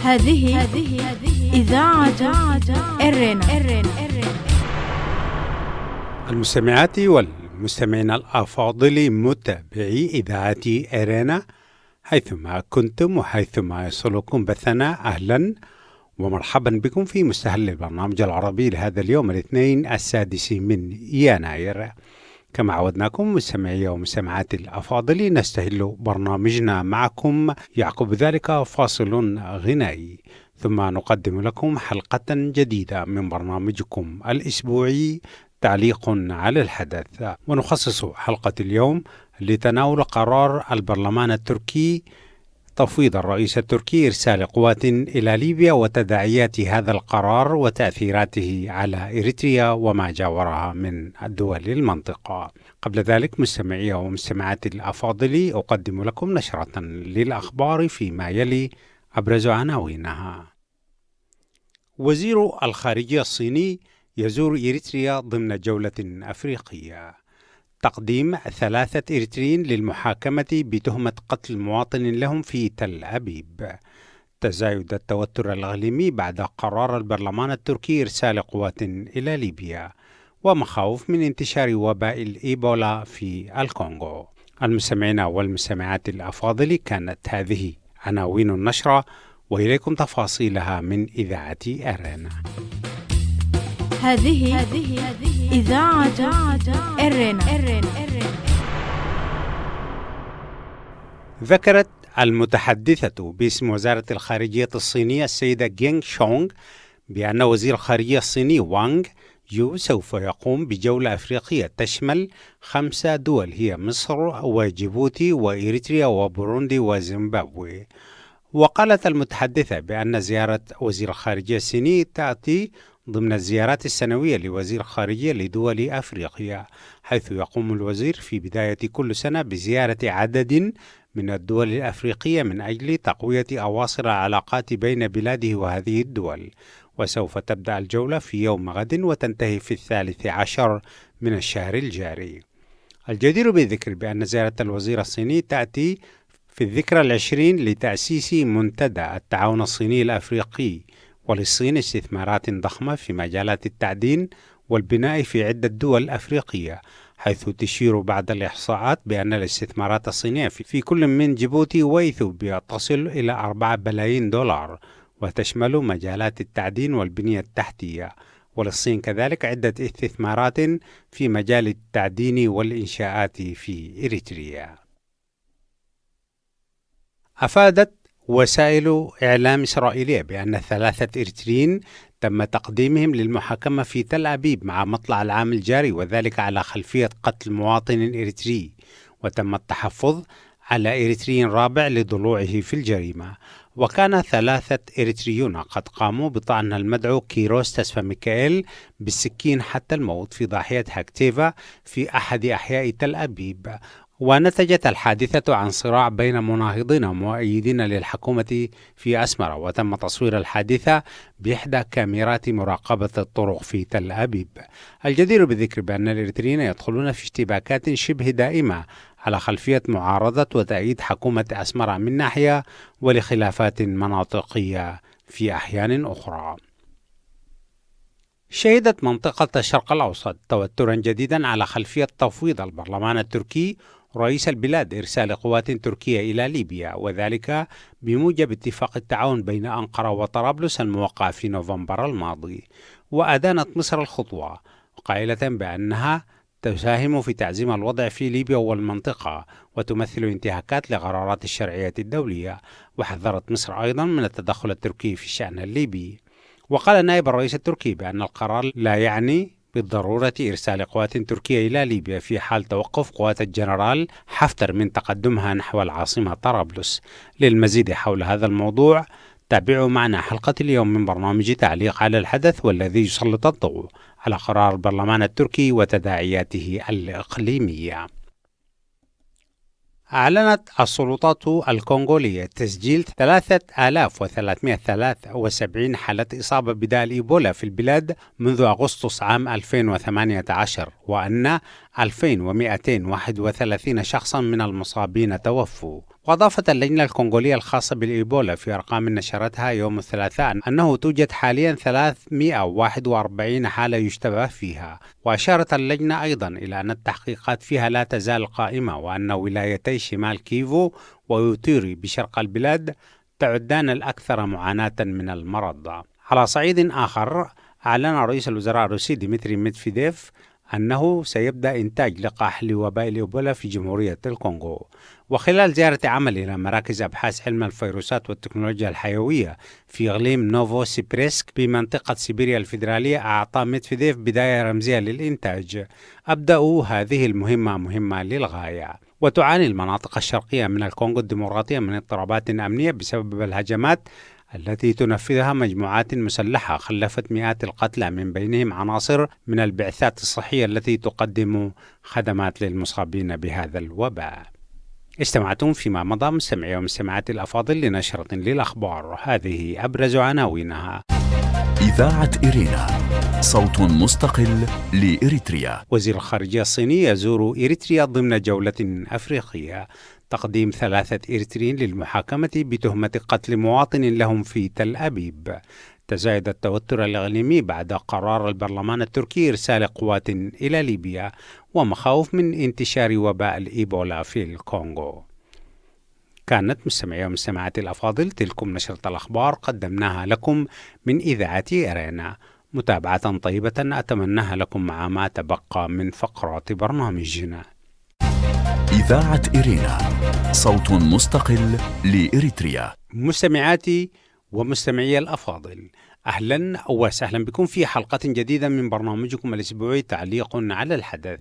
هذه إذاعة إرنا. المستمعات والمستمعين الأفاضل متابعي إذاعة إرنا حيثما كنتم وحيثما يصلكم بثنا، أهلا ومرحبا بكم في مستهل البرنامج العربي لهذا اليوم الاثنين 6 من يناير. كما عودناكم مستمعي ومستمعات الأفاضل نستهل برنامجنا معكم يعقب ذلك فاصل غنائي، ثم نقدم لكم حلقة جديدة من برنامجكم الأسبوعي تعليق على الحدث، ونخصص حلقة اليوم لتناول قرار البرلمان التركي تفويض الرئيس التركي إرسال قوات إلى ليبيا وتداعيات هذا القرار وتأثيراته على إريتريا وما جاورها من الدول المنطقة. قبل ذلك مستمعي ومستمعات الأفاضل أقدم لكم نشرة للأخبار فيما يلي أبرز عناوينها. وزير الخارجية الصيني يزور إريتريا ضمن جولة أفريقية. تقديم 3 إريتريين للمحاكمة بتهمة قتل مواطن لهم في تل أبيب. تزايد التوتر الإقليمي بعد قرار البرلمان التركي إرسال قوات إلى ليبيا، ومخاوف من انتشار وباء الإيبولا في الكونغو. المستمعين والمستمعات الأفاضل، كانت هذه عناوين النشرة، وإليكم تفاصيلها من إذاعة إرنا. هذه إذاعة إرنا. ذكرت المتحدثة باسم وزارة الخارجية الصينية السيدة جينغ شونغ بأن وزير الخارجية الصيني وانغ يو سوف يقوم بجولة أفريقية تشمل 5 دول هي مصر وجيبوتي وإريتريا وبوروندي وزيمبابوي. وقالت المتحدثة بأن زيارة وزير الخارجية الصيني تأتي ضمن الزيارات السنوية لوزير الخارجية لدول أفريقيا، حيث يقوم الوزير في بداية كل سنة بزيارة عدد من الدول الأفريقية من أجل تقوية أواصر العلاقات بين بلاده وهذه الدول. وسوف تبدأ الجولة في يوم غد وتنتهي في 13 من الشهر الجاري. الجدير بالذكر بأن زيارة الوزير الصيني تأتي في الذكرى 20 لتأسيس منتدى التعاون الصيني الأفريقي، وللصين استثمارات ضخمة في مجالات التعدين والبناء في عدة دول أفريقية، حيث تشير بعض الإحصاءات بأن الاستثمارات الصينية في كل من جيبوتي وإثيوبيا تصل إلى 4 بلايين دولار، وتشمل مجالات التعدين والبنية التحتية. وللصين كذلك عدة استثمارات في مجال التعدين والإنشاءات في إريتريا. أفادت وسائل إعلام إسرائيلية بأن 3 إريتريين تم تقديمهم للمحاكمة في تل أبيب مع مطلع العام الجاري، وذلك على خلفية قتل مواطن إريتري، وتم التحفظ على إريتري رابع لضلوعه في الجريمة. وكان 3 إريتريون قد قاموا بطعن المدعو كيروس تسفا ميكائيل بالسكين حتى الموت في ضاحية هاكتيفا في أحد أحياء تل أبيب. ونتجت الحادثة عن صراع بين مناهضين ومؤيدين للحكومة في أسمرة، وتم تصوير الحادثة بإحدى كاميرات مراقبة الطرق في تل أبيب. الجدير بالذكر بأن الإريتريين يدخلون في اشتباكات شبه دائمة على خلفية معارضة وتأييد حكومة أسمرة من ناحية، ولخلافات مناطقية في أحيان أخرى. شهدت منطقة الشرق الأوسط توترا جديدا على خلفية تفويض البرلمان التركي رئيس البلاد إرسال قوات تركية إلى ليبيا، وذلك بموجب اتفاق التعاون بين أنقرة وطرابلس الموقع في نوفمبر الماضي. وأدانت مصر الخطوة قائلة بأنها تساهم في تعزيم الوضع في ليبيا والمنطقة وتمثل انتهاكات لقرارات الشرعية الدولية. وحذرت مصر أيضا من التدخل التركي في الشأن الليبي. وقال نائب الرئيس التركي بأن القرار لا يعني بالضرورة إرسال قوات تركية إلى ليبيا في حال توقف قوات الجنرال حفتر من تقدمها نحو العاصمة طرابلس. للمزيد حول هذا الموضوع تابعوا معنا حلقة اليوم من برنامج تعليق على الحدث، والذي يسلط الضوء على قرار البرلمان التركي وتداعياته الإقليمية. أعلنت السلطات الكونغولية تسجيل 3373 حالة إصابة بداء الإيبولا في البلاد منذ أغسطس عام 2018، وأن 2231 شخصا من المصابين توفوا. وأضافت اللجنة الكونغولية الخاصة بالإيبولا في أرقام نشرتها يوم الثلاثاء أنه توجد حاليا 341 حالة يشتبه فيها. وأشارت اللجنة أيضا إلى أن التحقيقات فيها لا تزال قائمة، وأن ولايتي شمال كيفو ويوتيري بشرق البلاد تعدان الأكثر معاناة من المرض. على صعيد آخر، أعلن رئيس الوزراء الروسي ديمتري ميدفيديف أنه سيبدأ إنتاج لقاح لوباء الإيبولا في جمهورية الكونغو. وخلال زيارة عمل إلى مراكز أبحاث علم الفيروسات والتكنولوجيا الحيوية في إقليم نوفو سيبريسك بمنطقة سيبيريا الفيدرالية، أعطى ميدفيديف بداية رمزية للإنتاج. أبدأوا هذه المهمة مهمة للغاية. وتعاني المناطق الشرقية من الكونغو الديمقراطية من اضطرابات أمنية بسبب الهجمات التي تنفذها مجموعات مسلحة خلفت مئات القتلى، من بينهم عناصر من البعثات الصحية التي تقدم خدمات للمصابين بهذا الوباء. استمعتم فيما مضى مستمعي ومستمعاتي الأفاضل لنشرة للأخبار، هذه أبرز عناوينها. إذاعة إيرينا، صوت مستقل لإريتريا. وزير الخارجية الصيني يزور إريتريا ضمن جولة أفريقية. تقديم 3 إريتريين للمحاكمة بتهمة قتل مواطن لهم في تل أبيب. تزايد التوتر الإقليمي بعد قرار البرلمان التركي إرسال قوات إلى ليبيا، ومخاوف من انتشار وباء الإيبولا في الكونغو. كانت مستمعي ومستمعاتي الأفاضل تلكم نشرة الأخبار قدمناها لكم من إذاعة إيرينا. متابعة طيبة أتمناها لكم مع ما تبقى من فقرات برنامجنا. إذاعة إيرينا، صوت مستقل لإريتريا. مستمعاتي ومستمعي الأفاضل، أهلا وسهلا بكم في حلقة جديدة من برنامجكم الأسبوعي تعليق على الحدث،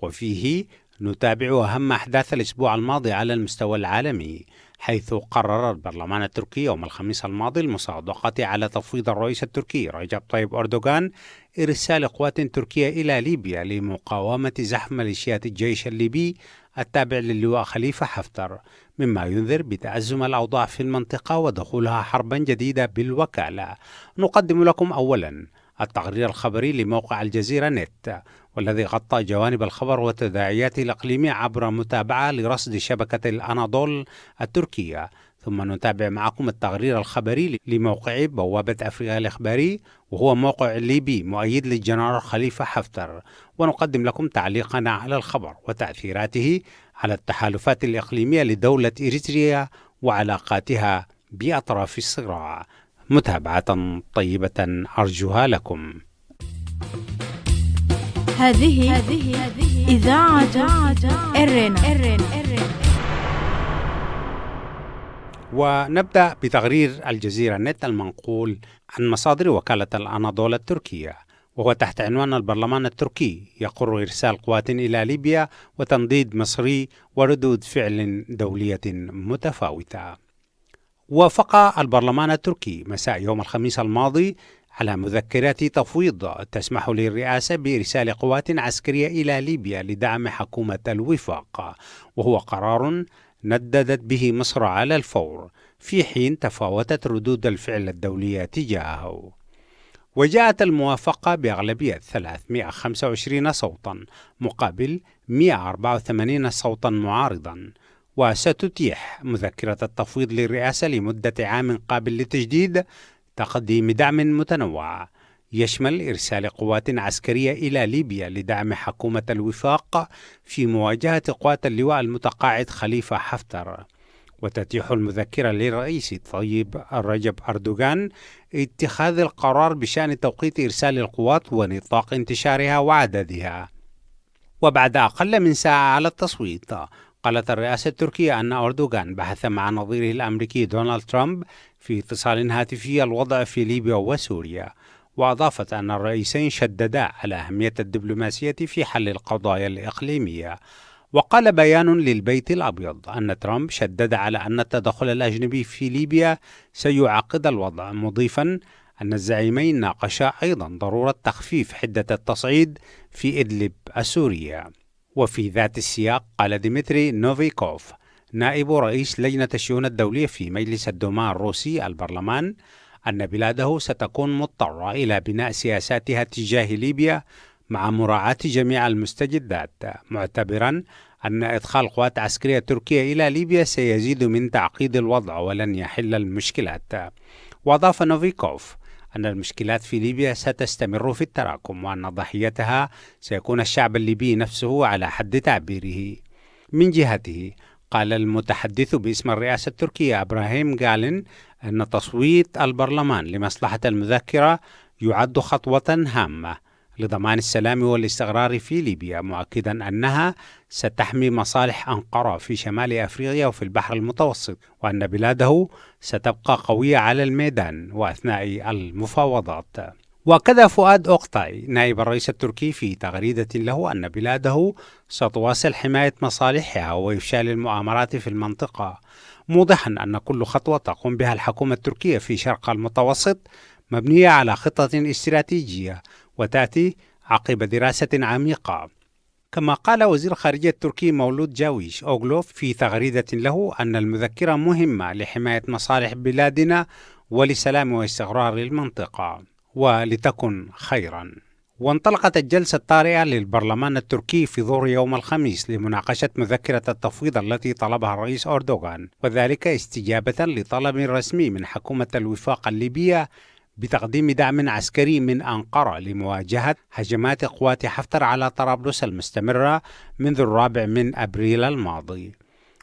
وفيه نتابع أهم أحداث الأسبوع الماضي على المستوى العالمي، حيث قرر البرلمان التركي يوم الخميس الماضي المصادقة على تفويض الرئيس التركي رجب طيب أردوغان إرسال قوات تركية إلى ليبيا لمقاومة زحف ميليشيات الجيش الليبي التابع للواء خليفة حفتر، مما ينذر بتأزم الأوضاع في المنطقة ودخولها حربا جديدة بالوكالة. نقدم لكم أولا التقرير الخبري لموقع الجزيرة نت، والذي غطى جوانب الخبر وتداعياته الإقليمية عبر متابعة لرصد شبكة الأناضول التركية. ثم نتابع معكم التقرير الخبري لموقع بوابة أفريقيا الإخباري، وهو موقع ليبي مؤيد للجنرال خليفة حفتر، ونقدم لكم تعليقنا على الخبر وتأثيراته على التحالفات الإقليمية لدولة إريتريا وعلاقاتها بأطراف الصراع. متابعة طيبة أرجوها لكم. هذه إذاعة إيرينا. ونبدأ بتقرير الجزيرة نت المنقول عن مصادر وكالة الأناضول التركية، وهو تحت عنوان البرلمان التركي يقر إرسال قوات إلى ليبيا وتنديد مصري وردود فعل دولية متفاوتة. وافق البرلمان التركي مساء يوم الخميس الماضي على مذكرات تفويض تسمح للرئاسة بإرسال قوات عسكرية إلى ليبيا لدعم حكومة الوفاق، وهو قرار نددت به مصر على الفور، في حين تفاوتت ردود الفعل الدولية تجاهه. وجاءت الموافقة بأغلبية 325 صوتا مقابل 184 صوتا معارضا، وستتيح مذكرة التفويض للرئاسة لمدة عام قابل للتجديد تقديم دعم متنوع يشمل إرسال قوات عسكرية إلى ليبيا لدعم حكومة الوفاق في مواجهة قوات اللواء المتقاعد خليفة حفتر. وتتيح المذكرة للرئيس طيب رجب أردوغان اتخاذ القرار بشأن توقيت إرسال القوات ونطاق انتشارها وعددها. وبعد أقل من ساعة على التصويت، قالت الرئاسة التركية أن أردوغان بحث مع نظيره الأمريكي دونالد ترامب في اتصال هاتفي الوضع في ليبيا وسوريا. وأضافت أن الرئيسين شددا على أهمية الدبلوماسية في حل القضايا الإقليمية. وقال بيان للبيت الأبيض أن ترامب شدد على أن التدخل الأجنبي في ليبيا سيعقد الوضع، مضيفا أن الزعيمين ناقشا أيضا ضرورة تخفيف حدة التصعيد في إدلب السورية. وفي ذات السياق قال ديمتري نوفيكوف نائب رئيس لجنة الشؤون الدولية في مجلس الدوما الروسي البرلمان أن بلاده ستكون مضطرة إلى بناء سياساتها تجاه ليبيا مع مراعاة جميع المستجدات، معتبرا أن إدخال قوات عسكرية تركية إلى ليبيا سيزيد من تعقيد الوضع ولن يحل المشكلات. وأضاف نوفيكوف أن المشكلات في ليبيا ستستمر في التراكم، وأن ضحيتها سيكون الشعب الليبي نفسه على حد تعبيره. من جهته قال المتحدث باسم الرئاسة التركية إبراهيم قالن أن تصويت البرلمان لمصلحة المذكرة يعد خطوة هامة لضمان السلام والاستقرار في ليبيا، مؤكدا أنها ستحمي مصالح أنقرة في شمال أفريقيا وفي البحر المتوسط، وأن بلاده ستبقى قوية على الميدان وأثناء المفاوضات. وكذا فؤاد أوكتاي نائب الرئيس التركي في تغريدة له أن بلاده ستواصل حماية مصالحها وإفشال المؤامرات في المنطقة، موضحا أن كل خطوة تقوم بها الحكومة التركية في شرق المتوسط مبنية على خطة استراتيجية وتأتي عقب دراسة عميقة. كما قال وزير الخارجية التركي مولود جاويش أوغلوف في تغريدة له أن المذكرة مهمة لحماية مصالح بلادنا ولسلام واستقرار المنطقة ولتكن خيرا. وانطلقت الجلسة الطارئة للبرلمان التركي في ظهر يوم الخميس لمناقشة مذكرة التفويض التي طلبها الرئيس أردوغان، وذلك استجابة لطلب رسمي من حكومة الوفاق الليبية بتقديم دعم عسكري من أنقرة لمواجهة هجمات قوات حفتر على طرابلس المستمرة منذ 4 أبريل الماضي.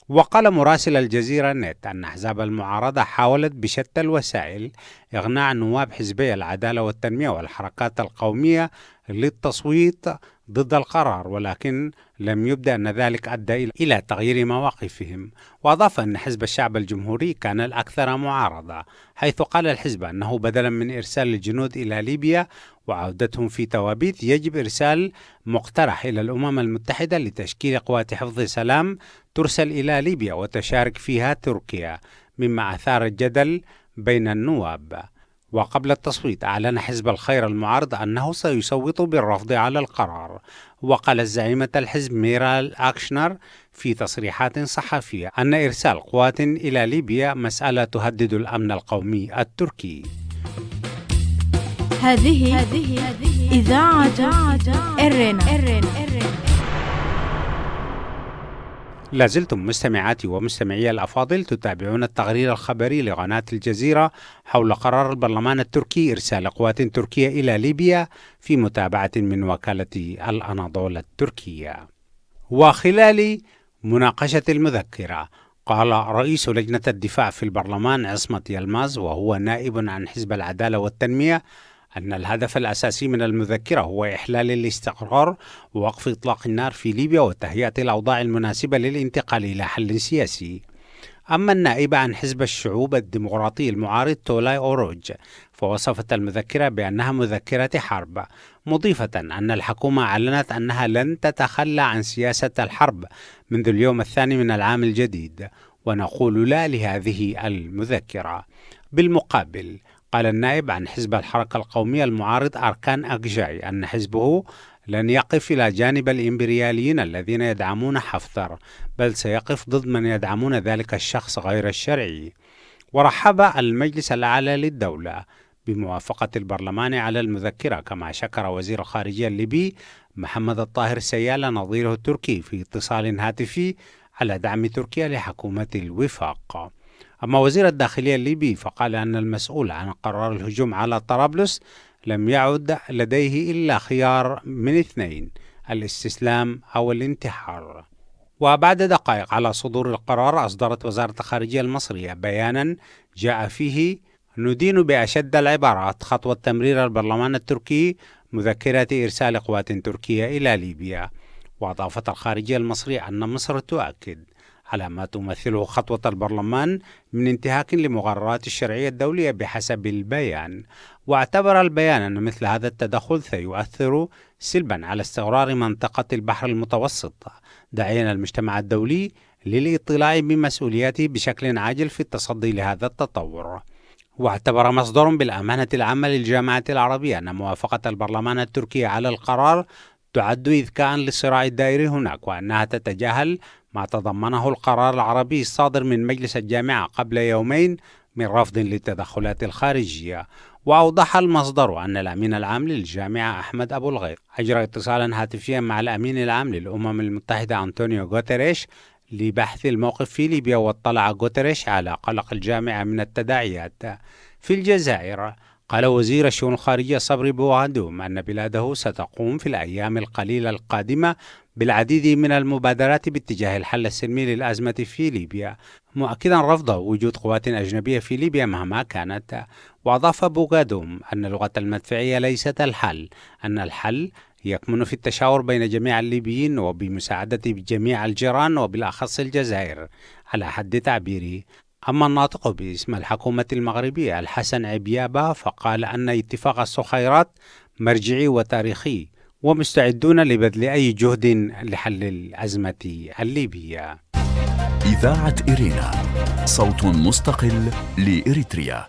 وقال مراسل الجزيرة نت أن أحزاب المعارضة حاولت بشتى الوسائل إقناع نواب حزبي العدالة والتنمية والحركات القومية للتصويت ضد القرار، ولكن لم يبدأ أن ذلك أدى إلى تغيير مواقفهم. وأضاف أن حزب الشعب الجمهوري كان الأكثر معارضة، حيث قال الحزب أنه بدلا من إرسال الجنود إلى ليبيا وعودتهم في توابيت يجب إرسال مقترح إلى الأمم المتحدة لتشكيل قوات حفظ سلام ترسل إلى ليبيا وتشارك فيها تركيا، مما أثار الجدل بين النواب. وقبل التصويت أعلن حزب الخير المعارض أنه سيصوت بالرفض على القرار. وقال زعيمة الحزب ميرال أكشنر في تصريحات صحفية أن إرسال قوات إلى ليبيا مسألة تهدد الأمن القومي التركي. هذه إذاعة إرنا. لازلتم مستمعاتي ومستمعي الأفاضل تتابعون التقرير الخبري لقناة الجزيرة حول قرار البرلمان التركي إرسال قوات تركية إلى ليبيا في متابعة من وكالة الأناضول التركية. وخلال مناقشة المذكرة قال رئيس لجنة الدفاع في البرلمان عصمت يلماز وهو نائب عن حزب العدالة والتنمية أن الهدف الأساسي من المذكرة هو إحلال الاستقرار ووقف إطلاق النار في ليبيا وتهيئة الأوضاع المناسبة للانتقال إلى حل سياسي. أما النائب عن حزب الشعوب الديمقراطي المعارض تولاي أوروج فوصفت المذكرة بأنها مذكرة حرب، مضيفة أن الحكومة أعلنت أنها لن تتخلى عن سياسة الحرب منذ اليوم الثاني من العام الجديد، ونقول لا لهذه المذكرة. بالمقابل قال النائب عن حزب الحركة القومية المعارض أركان أكجاي أن حزبه لن يقف إلى جانب الإمبرياليين الذين يدعمون حفتر، بل سيقف ضد من يدعمون ذلك الشخص غير الشرعي. ورحب المجلس الأعلى للدولة بموافقة البرلمان على المذكرة، كما شكر وزير الخارجية الليبي محمد الطاهر سيال نظيره التركي في اتصال هاتفي على دعم تركيا لحكومة الوفاق. أما وزير الداخلية الليبي فقال أن المسؤول عن قرار الهجوم على طرابلس لم يعد لديه إلا خيار من اثنين: الاستسلام أو الانتحار. وبعد دقائق على صدور القرار أصدرت وزارة الخارجية المصرية بيانا جاء فيه: ندين بأشد العبارات خطوة تمرير البرلمان التركي مذكرة إرسال قوات تركية إلى ليبيا. وأضافت الخارجية المصرية أن مصر تؤكد على ما تمثله خطوة البرلمان من انتهاك لمقررات الشرعية الدولية بحسب البيان. واعتبر البيان أن مثل هذا التدخل سيؤثر سلبا على استقرار منطقة البحر المتوسط، داعيا المجتمع الدولي للاطلاع بمسؤولياته بشكل عاجل في التصدي لهذا التطور. واعتبر مصدر بالأمانة العامة للجامعة العربية أن موافقة البرلمان التركي على القرار تعد إذكاء للصراع الدائري هناك، وأنها تتجاهل ما تضمنه القرار العربي الصادر من مجلس الجامعة قبل يومين من رفض للتدخلات الخارجية. وأوضح المصدر أن الأمين العام للجامعة أحمد أبو الغيط أجرى اتصالا هاتفيا مع الأمين العام للأمم المتحدة أنطونيو غوتيريش لبحث الموقف في ليبيا، واطلع غوتيريش على قلق الجامعة من التداعيات. في الجزائر قال وزير الشؤون الخارجية صبري بوغادوم أن بلاده ستقوم في الأيام القليلة القادمة بالعديد من المبادرات باتجاه الحل السلمي للأزمة في ليبيا، مؤكدا رفض وجود قوات أجنبية في ليبيا مهما كانت. وأضاف بوغادوم أن لغة المدفعية ليست الحل، أن الحل يكمن في التشاور بين جميع الليبيين وبمساعدة جميع الجيران وبالأخص الجزائر على حد تعبيره. أما الناطق باسم الحكومة المغربية الحسن عبيابة فقال أن اتفاق الصخيرات مرجعي وتاريخي ومستعدون لبذل أي جهد لحل الأزمة الليبية. إذاعة إرينا، صوت مستقل لإريتريا.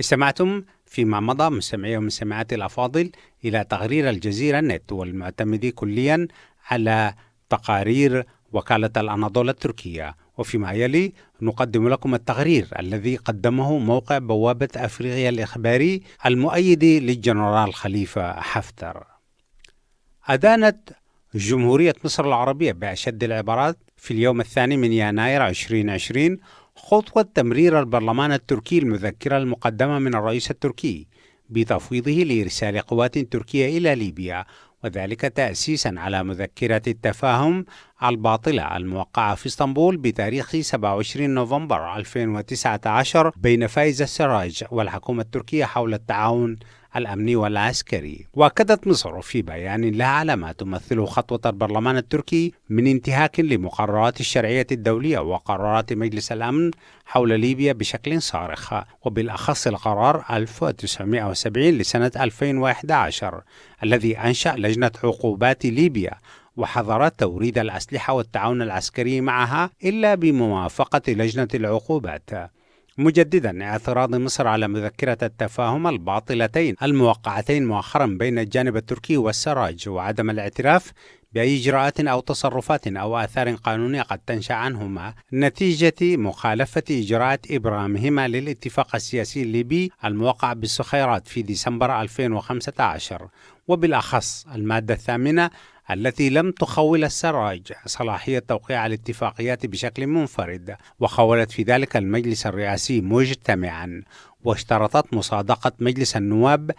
استمعتم فيما مضى مستمعي ومستمعاتي الأفاضل إلى تقرير الجزيرة نت، والمعتمد كليا على تقارير وكالة الأناضول التركية. وفيما يلي نقدم لكم التقرير الذي قدمه موقع بوابة أفريقيا الإخباري المؤيد للجنرال خليفة حفتر. أدانت جمهورية مصر العربية بأشد العبارات في اليوم 2 من يناير 2020 خطوة تمرير البرلمان التركي المذكرة المقدمة من الرئيس التركي بتفويضه لإرسال قوات تركية إلى ليبيا، وذلك تأسيسا على مذكرة التفاهم الباطلة الموقعة في اسطنبول بتاريخ 27 نوفمبر 2019 بين فايز السراج والحكومة التركية حول التعاون الأمني والعسكري. وأكدت مصر في بيان لها على ما تمثله خطوة البرلمان التركي من انتهاك لمقررات الشرعية الدولية وقرارات مجلس الأمن حول ليبيا بشكل صارخ، وبالأخص القرار 1970 لسنة 2011 الذي أنشأ لجنة عقوبات ليبيا وحظر توريد الأسلحة والتعاون العسكري معها إلا بموافقة لجنة العقوبات، مجددا اعتراض مصر على مذكرة التفاهم الباطلتين الموقعتين مؤخرا بين الجانب التركي والسراج، وعدم الاعتراف بأي إجراءات أو تصرفات أو آثار قانونية قد تنشأ عنهما نتيجة مخالفة إجراءات إبرامهما للاتفاق السياسي الليبي الموقع بالصخيرات في ديسمبر 2015، وبالأخص المادة 8 التي لم تخول السراج صلاحية توقيع الاتفاقيات بشكل منفرد، وخولت في ذلك المجلس الرئاسي مجتمعا، واشترطت مصادقة مجلس النواب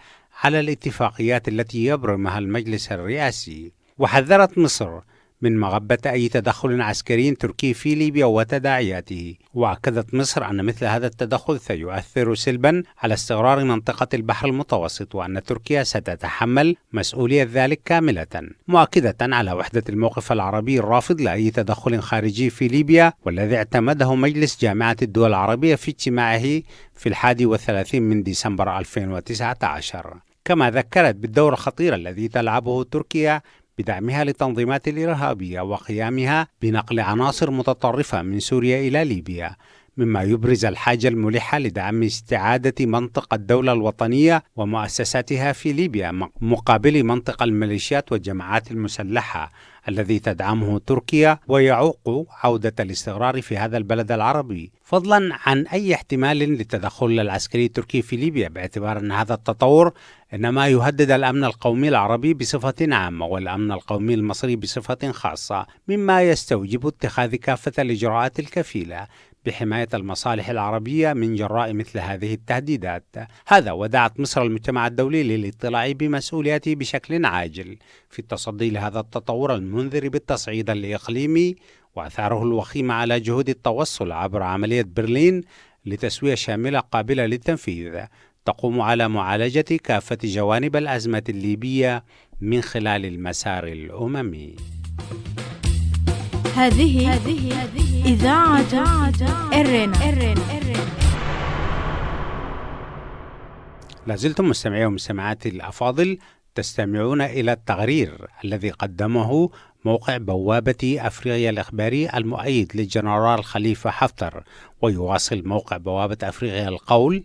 على الاتفاقيات التي يبرمها المجلس الرئاسي. وحذرت مصر من مغبة أي تدخل عسكري تركي في ليبيا وتداعياته، وأكدت مصر أن مثل هذا التدخل سيؤثر سلبا على استقرار منطقة البحر المتوسط، وأن تركيا ستتحمل مسؤولية ذلك كاملة، مؤكدة على وحدة الموقف العربي الرافض لأي تدخل خارجي في ليبيا، والذي اعتمده مجلس جامعة الدول العربية في اجتماعه في 31 من ديسمبر 2019. كما ذكرت بالدور الخطير الذي تلعبه تركيا بدعمها للتنظيمات الإرهابية وقيامها بنقل عناصر متطرفة من سوريا إلى ليبيا، مما يبرز الحاجة الملحة لدعم استعادة منطق الدولة الوطنية ومؤسساتها في ليبيا مقابل منطق الميليشيات والجماعات المسلحة الذي تدعمه تركيا، ويعوق عودة الاستقرار في هذا البلد العربي، فضلا عن أي احتمال للتدخل العسكري التركي في ليبيا، باعتبار أن هذا التطور إنما يهدد الأمن القومي العربي بصفة عامة والأمن القومي المصري بصفة خاصة، مما يستوجب اتخاذ كافة الإجراءات الكفيلة بحماية المصالح العربية من جراء مثل هذه التهديدات. هذا ودعت مصر المجتمع الدولي للاطلاع بمسؤولياته بشكل عاجل في التصدي لهذا التطور المنذر بالتصعيد الإقليمي وأثاره الوخيمة على جهود التوصل عبر عملية برلين لتسوية شاملة قابلة للتنفيذ تقوم على معالجة كافة جوانب الأزمة الليبية من خلال المسار الأممي. هذه إذاعة إرينا. لازلتم مستمعي ومستمعاتي الأفاضل تستمعون إلى التقرير الذي قدمه موقع بوابة أفريقيا الإخباري المؤيد للجنرال خليفة حفتر. ويواصل موقع بوابة أفريقيا القول: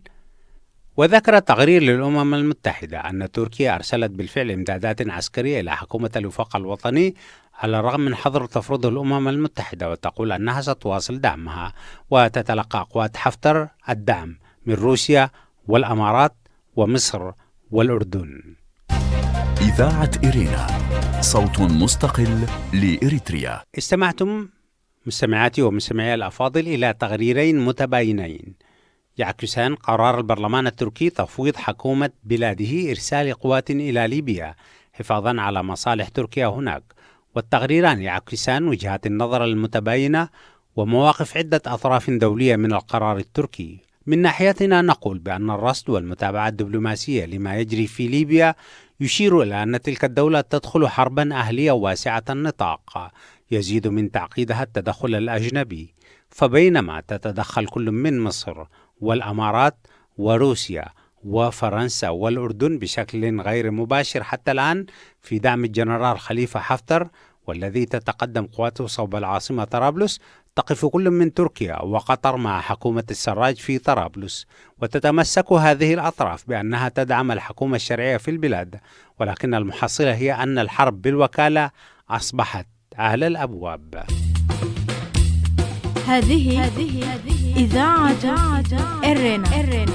وذكر تقرير للأمم المتحدة أن تركيا أرسلت بالفعل إمدادات عسكرية إلى حكومة الوفاق الوطني على الرغم من حظر تفرضه الأمم المتحدة، وتقول أنها ستواصل دعمها وتتلقى قوات حفتر الدعم من روسيا والأمارات ومصر والأردن. إذاعة إرينا، صوت مستقل لإريتريا. استمعتم مستمعاتي ومستمعي الأفاضل إلى تقريرين متباينين يعكسان قرار البرلمان التركي تفويض حكومة بلاده إرسال قوات إلى ليبيا حفاظا على مصالح تركيا هناك، والتقريران يعكسان وجهات النظر المتباينة ومواقف عدة أطراف دولية من القرار التركي. من ناحيتنا نقول بأن الرصد والمتابعة الدبلوماسية لما يجري في ليبيا يشير إلى أن تلك الدولة تدخل حربا أهلية واسعة النطاق يزيد من تعقيدها التدخل الأجنبي، فبينما تتدخل كل من مصر والأمارات وروسيا وفرنسا والأردن بشكل غير مباشر حتى الآن في دعم الجنرال خليفة حفتر والذي تتقدم قواته صوب العاصمة طرابلس، تقف كل من تركيا وقطر مع حكومة السراج في طرابلس، وتتمسك هذه الأطراف بأنها تدعم الحكومة الشرعية في البلاد، ولكن المحصلة هي أن الحرب بالوكالة أصبحت على الأبواب. هذه إذاعة إرينا.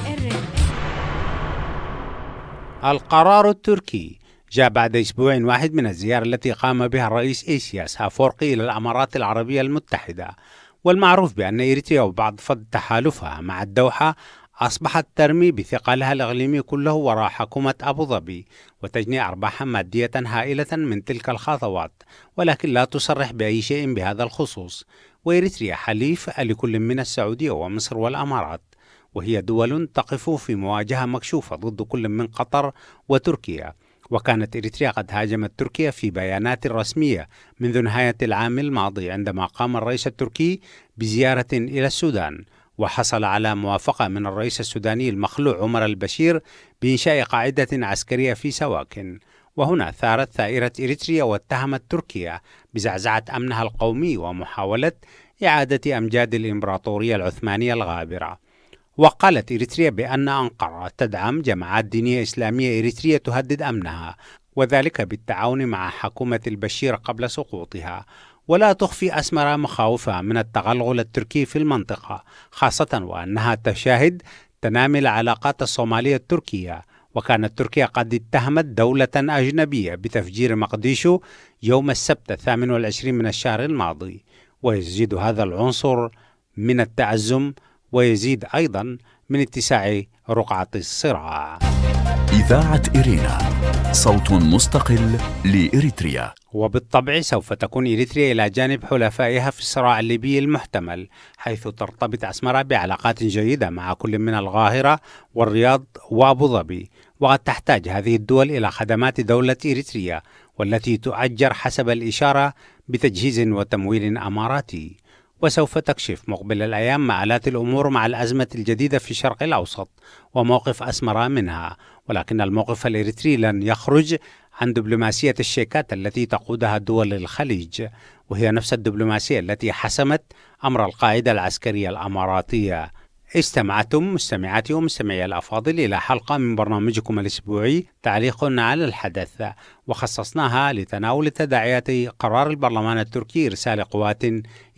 القرار التركي جاء بعد أسبوع واحد من الزيارة التي قام بها الرئيس إيسياس أفورقي إلى الأمارات العربية المتحدة، والمعروف بأن إريتريا وبعض فض تحالفها مع الدوحة أصبحت ترمي بثقلها الإقليمي كله وراء حكومة أبو ظبي وتجني أرباحا مادية هائلة من تلك الخطوات، ولكن لا تصرح بأي شيء بهذا الخصوص. وإريتريا حليف لكل من السعودية ومصر والأمارات، وهي دول تقف في مواجهة مكشوفة ضد كل من قطر وتركيا، وكانت إريتريا قد هاجمت تركيا في بيانات رسمية منذ نهاية العام الماضي عندما قام الرئيس التركي بزيارة إلى السودان، وحصل على موافقة من الرئيس السوداني المخلوع عمر البشير بإنشاء قاعدة عسكرية في سواكن. وهنا ثارت ثائرة إريتريا واتهمت تركيا بزعزعة أمنها القومي ومحاولة إعادة أمجاد الإمبراطورية العثمانية الغابرة. وقالت إريتريا بأن أنقرة تدعم جماعات دينية إسلامية إريترية تهدد أمنها، وذلك بالتعاون مع حكومة البشير قبل سقوطها، ولا تخفي أسمر مخاوفها من التغلغل التركي في المنطقة، خاصة وأنها تشاهد تنامي العلاقات الصومالية التركية، وكانت تركيا قد اتهمت دولة أجنبية بتفجير مقديشو يوم السبت 28 من الشهر الماضي. ويزيد هذا العنصر من التعزم ويزيد أيضا من اتساع رقعة الصراع. إذاعة إرينا، صوت مستقل لإريتريا. وبالطبع سوف تكون إريتريا إلى جانب حلفائها في الصراع الليبي المحتمل، حيث ترتبط أسمرة بعلاقات جيدة مع كل من القاهرة والرياض وأبو ظبي، وقد تحتاج هذه الدول إلى خدمات دولة إريتريا والتي تؤجر حسب الإشارة بتجهيز وتمويل أماراتي. وسوف تكشف مقبل الأيام مآلات الأمور مع الأزمة الجديدة في الشرق الأوسط وموقف أسمرة منها، ولكن الموقف الإريتري لن يخرج عن دبلوماسية الشيكات التي تقودها دول الخليج، وهي نفس الدبلوماسية التي حسمت أمر القاعدة العسكرية الأماراتية. استمعتم مستمعاتي ومستمعي الأفاضل إلى حلقة من برنامجكم الأسبوعي تعليق على الحدث، وخصصناها لتناول تداعيات قرار البرلمان التركي إرسال قوات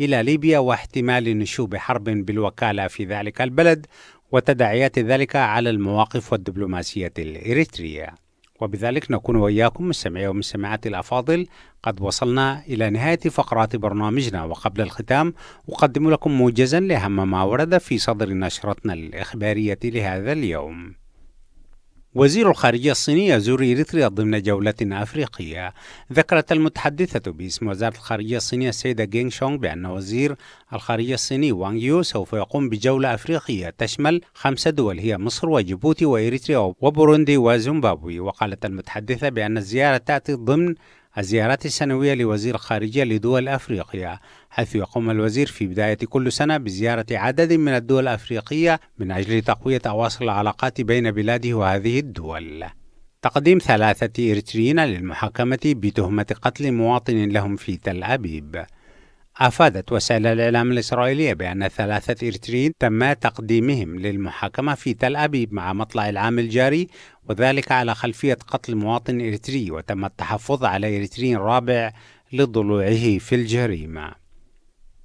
إلى ليبيا واحتمال نشوب حرب بالوكالة في ذلك البلد وتداعيات ذلك على المواقف والدبلوماسية الإريترية. وبذلك نكون وإياكم مستمعي ومستمعات الأفاضل قد وصلنا إلى نهاية فقرات برنامجنا، وقبل الختام أقدم لكم موجزا لأهم ما ورد في صدر نشرتنا الإخبارية لهذا اليوم. وزير الخارجية الصيني يزور إريتريا ضمن جولة أفريقية. ذكرت المتحدثة باسم وزارة الخارجية الصينية السيدة جينغ شونغ بأن وزير الخارجية الصيني وانغ يو سوف يقوم بجولة أفريقية تشمل 5 دول هي مصر وجيبوتي وإريتريا وبوروندي وزيمبابوي. وقالت المتحدثة بأن الزيارة تأتي ضمن الزيارات السنوية لوزير الخارجية لدول أفريقيا، حيث يقوم الوزير في بداية كل سنة بزيارة عدد من الدول الأفريقية من أجل تقوية أواصر العلاقات بين بلاده وهذه الدول. تقديم 3 إريتريين للمحاكمة بتهمة قتل مواطن لهم في تل أبيب. أفادت وسائل الإعلام الإسرائيلية بأن 3 إريتريين تم تقديمهم للمحاكمة في تل أبيب مع مطلع العام الجاري، وذلك على خلفية قتل مواطن إريتري، وتم التحفظ على إريتري رابع لضلوعه في الجريمة.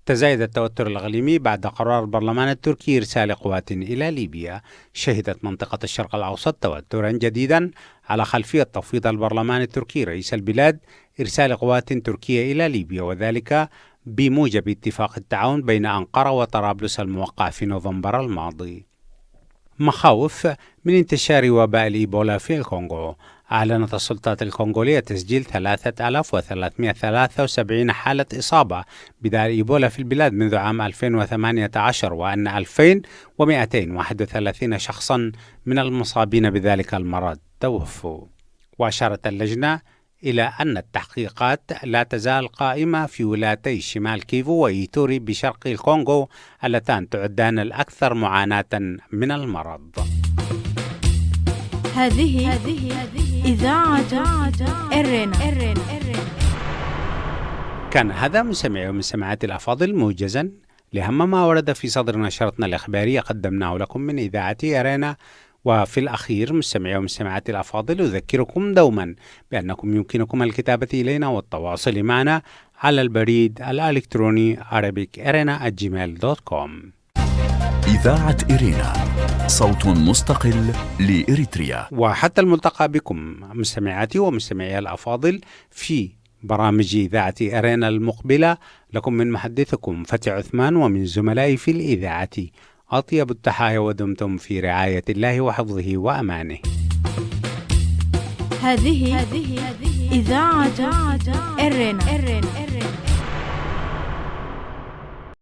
تزايد التوتر الإقليمي بعد قرار البرلمان التركي إرسال قوات إلى ليبيا. شهدت منطقة الشرق الأوسط توترا جديدا على خلفية تفويض البرلمان التركي رئيس البلاد إرسال قوات تركية إلى ليبيا، وذلك بموجب اتفاق التعاون بين أنقرة وطرابلس الموقع في نوفمبر الماضي. مخاوف من انتشار وباء الإيبولا في الكونغو. أعلنت السلطات الكونغولية تسجيل 3373 حالة إصابة بداء الإيبولا في البلاد منذ عام 2018، وأن 2231 شخصا من المصابين بذلك المرض توفوا. وأشارت اللجنة إلى أن التحقيقات لا تزال قائمة في ولايتي شمال كيفو وإيتوري بشرق الكونغو اللتان تعدان الأكثر معاناة من المرض. هذه إذاعة إرنا. كان هذا مستمعي ومستمعات الأفاضل موجزا لأهم ما ورد في صدر نشرتنا الإخبارية قدمناه لكم من إذاعة إرنا. وفي الأخير مستمعي ومستمعات الأفاضل أذكركم دوما بأنكم يمكنكم الكتابة إلينا والتواصل معنا على البريد الإلكتروني arabic@gmail.com. إذاعة إرينا، صوت مستقل لإريتريا. وحتى الملتقى بكم مستمعاتي ومستمعي الأفاضل في برامج إذاعة إرينا المقبلة. لكم من محدثكم فتح عثمان ومن زملائي في الإذاعة أطيب التحايا، ودمتم في رعاية الله وحفظه وأمانه. هذه إذاعة إرنا.